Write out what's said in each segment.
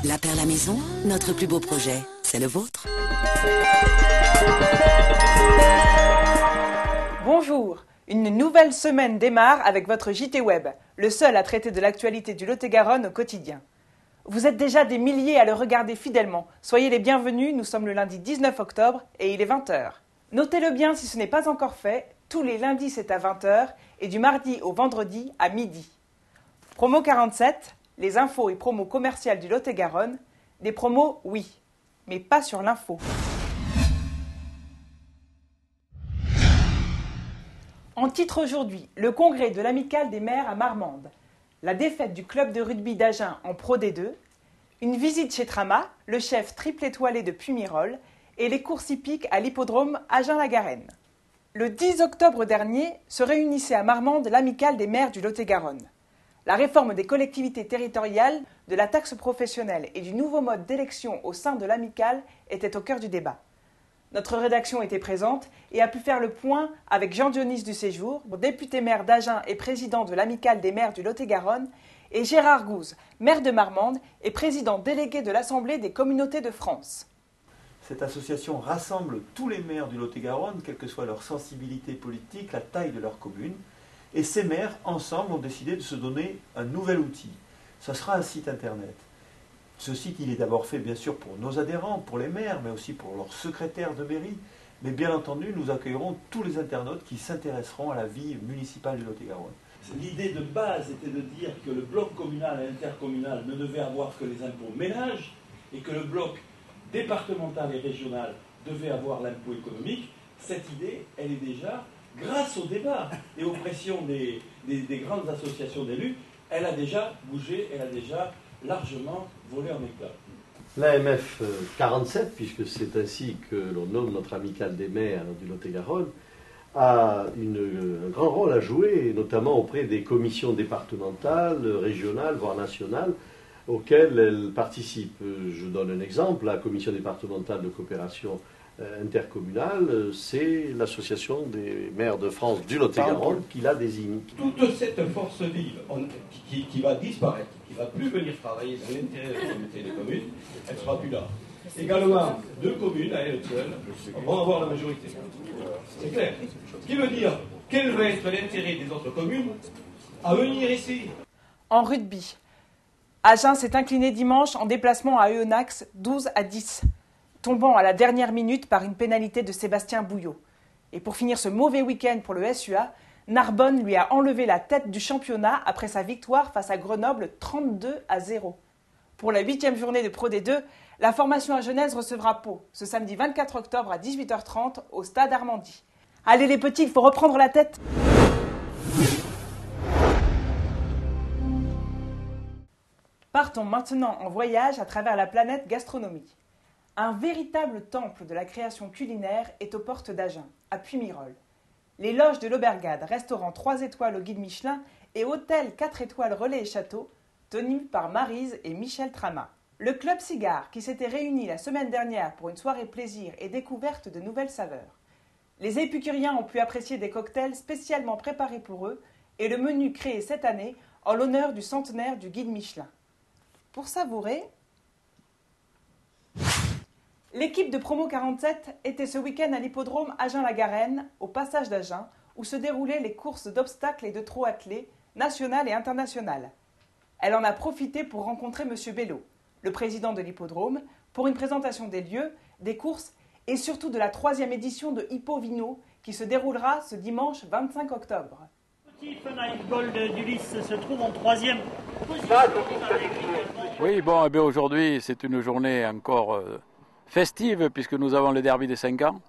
La Perle à Maison, notre plus beau projet, c'est le vôtre. Bonjour, une nouvelle semaine démarre avec votre JT Web, le seul à traiter de l'actualité du Lot-et-Garonne au quotidien. Vous êtes déjà des milliers à le regarder fidèlement. Soyez les bienvenus, nous sommes le lundi 19 octobre et il est 20h. Notez-le bien si ce n'est pas encore fait, tous les lundis c'est à 20h et du mardi au vendredi à midi. Promo 47, les infos et promos commerciales du Lot-et-Garonne. Des promos, oui, mais pas sur l'info. En titre aujourd'hui, le congrès de l'Amicale des maires à Marmande, la défaite du club de rugby d'Agen en Pro D2, une visite chez Trama, le chef triple étoilé de Puymirol, et les courses hippiques à l'hippodrome Agen-la-Garenne. Le 10 octobre dernier se réunissait à Marmande l'Amicale des maires du Lot-et-Garonne. La réforme des collectivités territoriales, de la taxe professionnelle et du nouveau mode d'élection au sein de l'Amicale était au cœur du débat. Notre rédaction était présente et a pu faire le point avec Jean-Dionys du Séjour, député maire d'Agen et président de l'Amicale des maires du Lot-et-Garonne, et Gérard Gouze, maire de Marmande et président délégué de l'Assemblée des communautés de France. Cette association rassemble tous les maires du Lot-et-Garonne, quelle que soit leur sensibilité politique, la taille de leur commune, et ces maires, ensemble, ont décidé de se donner un nouvel outil. Ce sera un site internet. Ce site, il est d'abord fait, bien sûr, pour nos adhérents, pour les maires, mais aussi pour leurs secrétaires de mairie. Mais bien entendu, nous accueillerons tous les internautes qui s'intéresseront à la vie municipale du Lot-et-Garonne. L'idée de base était de dire que le bloc communal et intercommunal ne devait avoir que les impôts ménages et que le bloc départemental et régional devait avoir l'impôt économique. Cette idée, elle est déjà, grâce au débat et aux pressions des grandes associations d'élus, elle a déjà bougé, elle a déjà largement volé en éclats. L'AMF 47, puisque c'est ainsi que l'on nomme notre amicale des maires du Lot-et-Garonne, a un grand rôle à jouer, notamment auprès des commissions départementales, régionales, voire nationales, auxquelles elle participe. Je donne un exemple, la commission départementale de coopération intercommunale, c'est l'association des maires de France du Lot-et-Garonne qui la désigne. Toute cette force vive qui va disparaître, qui ne va plus venir travailler dans l'intérêt de la communauté des communes, elle ne sera plus là. Également, deux communes à elles seules vont avoir la majorité. C'est clair. Ce qui veut dire, quel va être l'intérêt des autres communes à venir ici? En rugby, Agen s'est incliné dimanche en déplacement à Oyonnax 12-10, tombant à la dernière minute par une pénalité de Sébastien Bouillot. Et pour finir ce mauvais week-end pour le SUA, Narbonne lui a enlevé la tête du championnat après sa victoire face à Grenoble 32-0. Pour la 8e journée de Pro D2, la formation agenaise recevra Pau ce samedi 24 octobre à 18h30 au stade Armandie. Allez les petits, il faut reprendre la tête. Partons maintenant en voyage à travers la planète gastronomie. Un véritable temple de la création culinaire est aux portes d'Agen, à Puymirol. Les loges de l'Aubergade, restaurant 3 étoiles au guide Michelin et hôtel 4 étoiles Relais et Château, tenu par Maryse et Michel Trama. Le Club Cigare, qui s'était réuni la semaine dernière pour une soirée plaisir et découverte de nouvelles saveurs. Les épicuriens ont pu apprécier des cocktails spécialement préparés pour eux et le menu créé cette année en l'honneur du centenaire du guide Michelin. Pour savourer, l'équipe de Promo 47 était ce week-end à l'hippodrome Agen-la-Garenne, au passage d'Agen, où se déroulaient les courses d'obstacles et de trot attelés, nationales et internationales. Elle en a profité pour rencontrer M. Bello, le président de l'hippodrome, pour une présentation des lieux, des courses et surtout de la 3e édition de Hippo Vino qui se déroulera ce dimanche 25 octobre. Petit Fenheim Gold d'Ulysse se trouve en 3e position. Oui, bon, eh aujourd'hui c'est une journée encore festive puisque nous avons le derby des 5 ans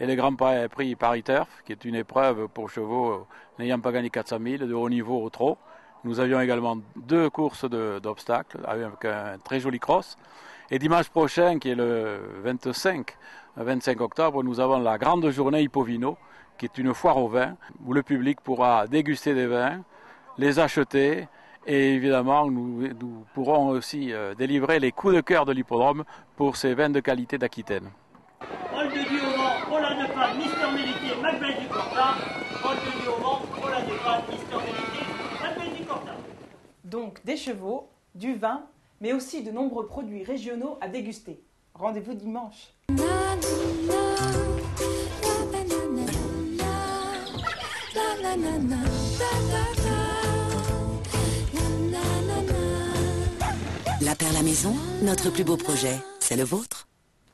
et le Grand Prix Paris Turf qui est une épreuve pour chevaux n'ayant pas gagné 400 000 de haut niveau au trot. Nous avions également 2 courses d'obstacles avec un très joli cross. Et dimanche prochain, qui est le 25 octobre, nous avons la grande journée Hippovino, qui est une foire au vin, où le public pourra déguster des vins, les acheter, et évidemment, nous pourrons aussi délivrer les coups de cœur de l'hippodrome pour ces vins de qualité d'Aquitaine. Paul de Dieu, Paul de Pas, Mister Mélitier, Macbeth du Corta, retenue au vent, pour la dépanne, histoire d'éviter l'appel du cortin. Donc des chevaux, du vin, mais aussi de nombreux produits régionaux à déguster. Rendez-vous dimanche. La Perle à Maison, notre plus beau projet, c'est le vôtre.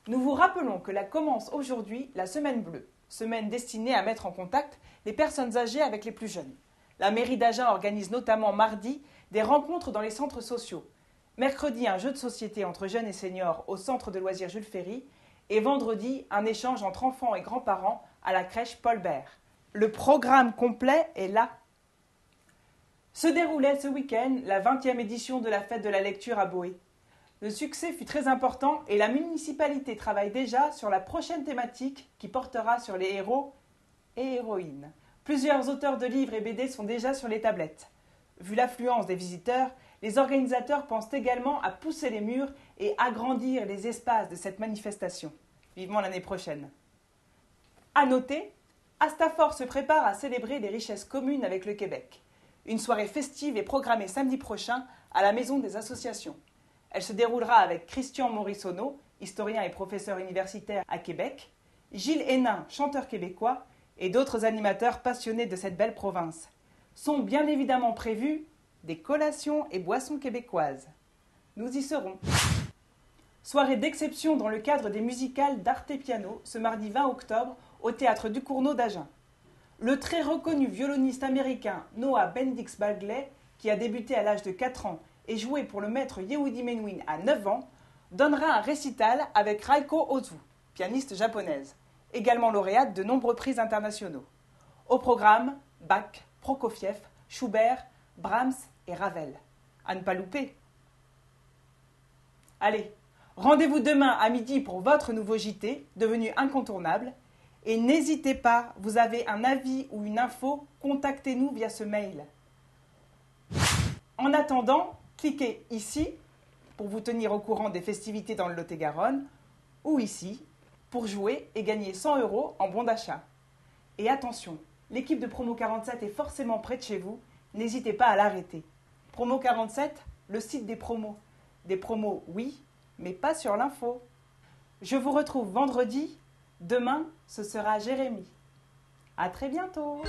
Nous vous rappelons que là commence aujourd'hui la Semaine Bleue, semaine destinée à mettre en contact les personnes âgées avec les plus jeunes. La mairie d'Agen organise notamment mardi des rencontres dans les centres sociaux. Mercredi, un jeu de société entre jeunes et seniors au centre de loisirs Jules Ferry. Et vendredi, un échange entre enfants et grands-parents à la crèche Paul Bert. Le programme complet est là. Se déroulait ce week-end la 20e édition de la fête de la lecture à Boé. Le succès fut très important et la municipalité travaille déjà sur la prochaine thématique qui portera sur les héros et héroïnes. Plusieurs auteurs de livres et BD sont déjà sur les tablettes. Vu l'affluence des visiteurs, les organisateurs pensent également à pousser les murs et agrandir les espaces de cette manifestation. Vivement l'année prochaine. À noter, Astafort se prépare à célébrer les richesses communes avec le Québec. Une soirée festive est programmée samedi prochain à la Maison des Associations. Elle se déroulera avec Christian Morisonneau, historien et professeur universitaire à Québec, Gilles Hénin, chanteur québécois, et d'autres animateurs passionnés de cette belle province. Sont bien évidemment prévues des collations et boissons québécoises. Nous y serons. Soirée d'exception dans le cadre des musicales d'Arte Piano ce mardi 20 octobre au Théâtre du Cournot d'Agen. Le très reconnu violoniste américain Noah Bendix Bagley, qui a débuté à l'âge de 4 ans et joué pour le maître Yehudi Menuhin à 9 ans, donnera un récital avec Raiko Ozu, pianiste japonaise, également lauréate de nombreux prix internationaux. Au programme, Bach, Prokofiev, Schubert, Brahms et Ravel. À ne pas louper. Allez, rendez-vous demain à midi pour votre nouveau JT, devenu incontournable. Et n'hésitez pas, vous avez un avis ou une info, contactez-nous via ce mail. En attendant, cliquez ici pour vous tenir au courant des festivités dans le Lot-et-Garonne ou ici pour jouer et gagner 100 € en bon d'achat. Et attention, l'équipe de Promo 47 est forcément près de chez vous, n'hésitez pas à l'arrêter. Promo 47, le site des promos. Des promos, oui, mais pas sur l'info. Je vous retrouve vendredi. Demain, ce sera Jérémy. À très bientôt.